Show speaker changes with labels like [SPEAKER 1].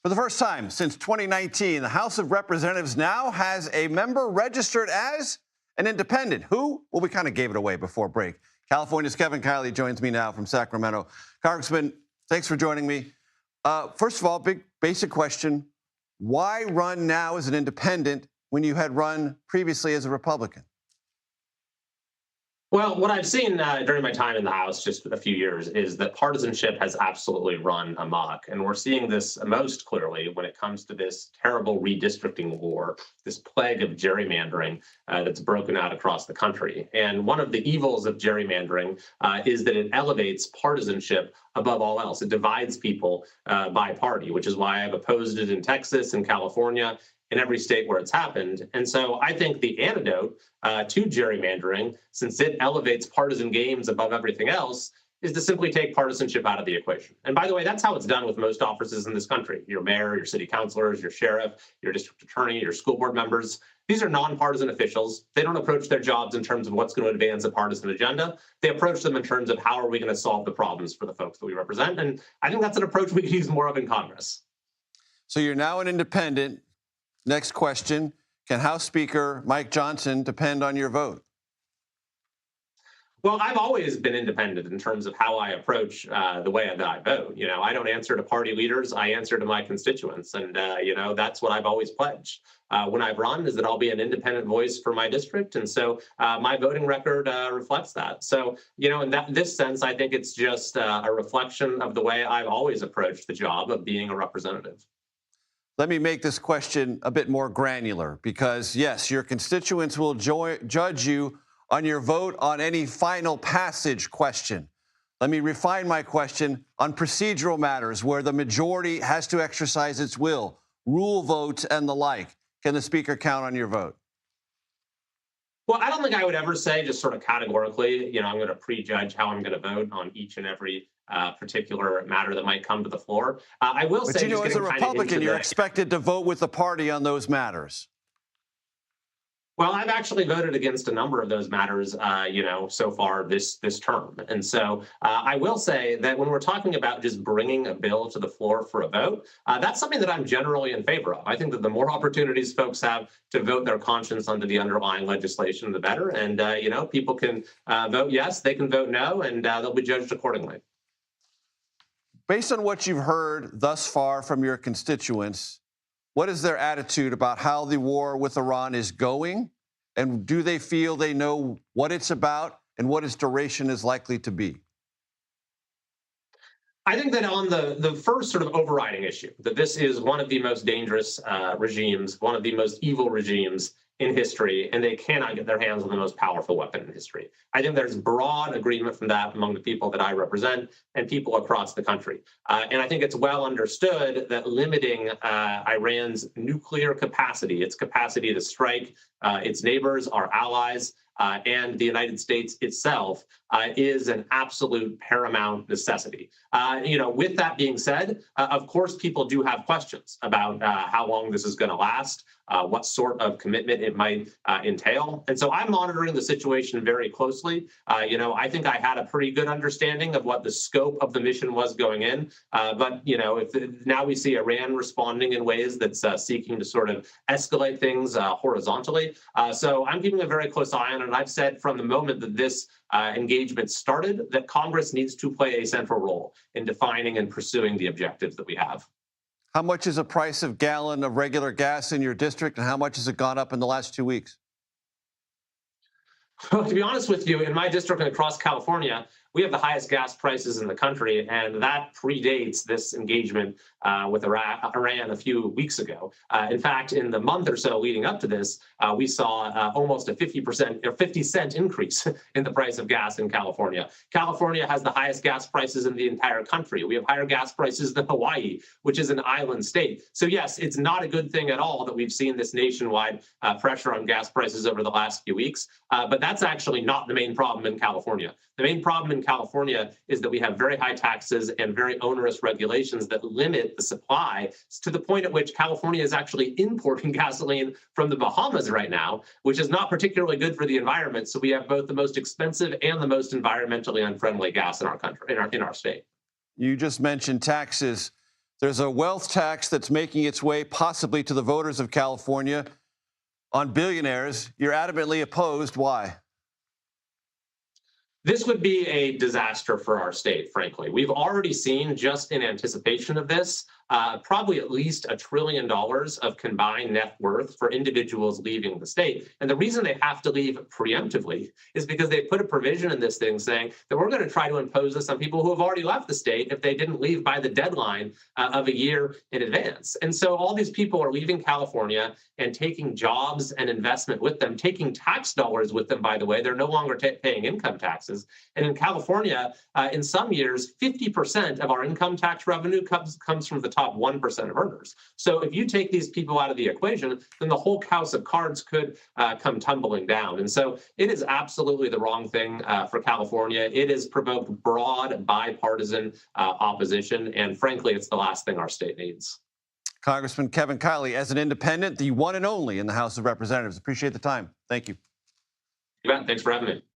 [SPEAKER 1] For the first time since 2019, the House of Representatives now has a member registered as an independent. Who? Well, we kind of gave it away before break. California's Kevin Kiley joins me now from Sacramento. Congressman, thanks for joining me. First of all, big basic question. Why run now as an independent when you had run previously as a Republican?
[SPEAKER 2] Well, what I've seen during my time in the House, just a few years, is that partisanship has absolutely run amok. And we're seeing this most clearly when it comes to this terrible redistricting war, this plague of gerrymandering that's broken out across the country. And one of the evils of gerrymandering is that it elevates partisanship above all else. It divides people by party, which is why I've opposed it in Texas and California, in every state where it's happened. And so I think the antidote to gerrymandering, since it elevates partisan games above everything else, is to simply take partisanship out of the equation. And by the way, that's how it's done with most offices in this country. Your mayor, your city councilors, your sheriff, your district attorney, your school board members. These are nonpartisan officials. They don't approach their jobs in terms of what's going to advance a partisan agenda. They approach them in terms of how are we going to solve the problems for the folks that we represent. And I think that's an approach we could use more of in Congress.
[SPEAKER 1] So you're now an independent. Next question, can House Speaker Mike Johnson depend on your vote?
[SPEAKER 2] Well, I've always been independent in terms of how I approach the way that I vote. You know, I don't answer to party leaders. I answer to my constituents. And, that's what I've always pledged. When I've run is that I'll be an independent voice for my district. And so my voting record reflects that. So, in this sense, I think it's just a reflection of the way I've always approached the job of being a representative.
[SPEAKER 1] Let me make this question a bit more granular because, yes, your constituents will judge you on your vote on any final passage question. Let me refine my question on procedural matters where the majority has to exercise its will, rule votes and the like. Can the Speaker count on your vote?
[SPEAKER 2] Well, I don't think I would ever say just sort of categorically, I'm going to prejudge how I'm going to vote on each and every particular matter that might come to the floor. I will say,
[SPEAKER 1] as a Republican, you're expected to vote with the party on those matters.
[SPEAKER 2] Well, I've actually voted against a number of those matters, so far this term. And so I will say that when we're talking about just bringing a bill to the floor for a vote, that's something that I'm generally in favor of. I think that the more opportunities folks have to vote their conscience onto the underlying legislation, the better. And, people can vote yes, they can vote no, and they'll be judged accordingly.
[SPEAKER 1] Based on what you've heard thus far from your constituents, what is their attitude about how the war with Iran is going? And do they feel they know what it's about and what its duration is likely to be?
[SPEAKER 2] I think that on the first sort of overriding issue, that this is one of the most dangerous regimes, one of the most evil regimes in history, and they cannot get their hands on the most powerful weapon in history. I think there's broad agreement from that among the people that I represent and people across the country. And I think it's well understood that limiting Iran's nuclear capacity, its capacity to strike its neighbors, our allies, and the United States itself is an absolute paramount necessity. With that being said, of course, people do have questions about how long this is going to last, what sort of commitment it might entail. And so I'm monitoring the situation very closely. I think I had a pretty good understanding of what the scope of the mission was going in. But now we see Iran responding in ways that's seeking to sort of escalate things horizontally. So I'm keeping a very close eye on it. And I've said from the moment that this engagement started that Congress needs to play a central role in defining and pursuing the objectives that we have.
[SPEAKER 1] How much is the price of gallon of regular gas in your district, and how much has it gone up in the last 2 weeks?
[SPEAKER 2] Well, to be honest with you, in my district and across California, we have the highest gas prices in the country, and that predates this engagement with Iran a few weeks ago. In fact, in the month or so leading up to this, we saw almost a 50-cent increase in the price of gas in California. California has the highest gas prices in the entire country. We have higher gas prices than Hawaii, which is an island state. So yes, it's not a good thing at all that we've seen this nationwide pressure on gas prices over the last few weeks. But that's actually not the main problem in California. The main problem in California is that we have very high taxes and very onerous regulations that limit the supply to the point at which California is actually importing gasoline from the Bahamas right now, which is not particularly good for the environment. So we have both the most expensive and the most environmentally unfriendly gas in our country, in our state.
[SPEAKER 1] You just mentioned taxes. There's a wealth tax that's making its way possibly to the voters of California on billionaires. You're adamantly opposed. Why?
[SPEAKER 2] This would be a disaster for our state, frankly. We've already seen, just in anticipation of this, probably at least $1 trillion of combined net worth for individuals leaving the state. And the reason they have to leave preemptively is because they put a provision in this thing saying that we're going to try to impose this on people who have already left the state if they didn't leave by the deadline of a year in advance. And so all these people are leaving California and taking jobs and investment with them, taking tax dollars with them, by the way. They're no longer paying income taxes. And in California, in some years, 50% of our income tax revenue comes from the top 1% of earners. So if you take these people out of the equation, then the whole house of cards could come tumbling down. And so it is absolutely the wrong thing for California. It has provoked broad bipartisan opposition. And frankly, it's the last thing our state needs.
[SPEAKER 1] Congressman Kevin Kiley, as an independent, the one and only in the House of Representatives. Appreciate the time. Thank you.
[SPEAKER 2] You bet. Thanks for having me.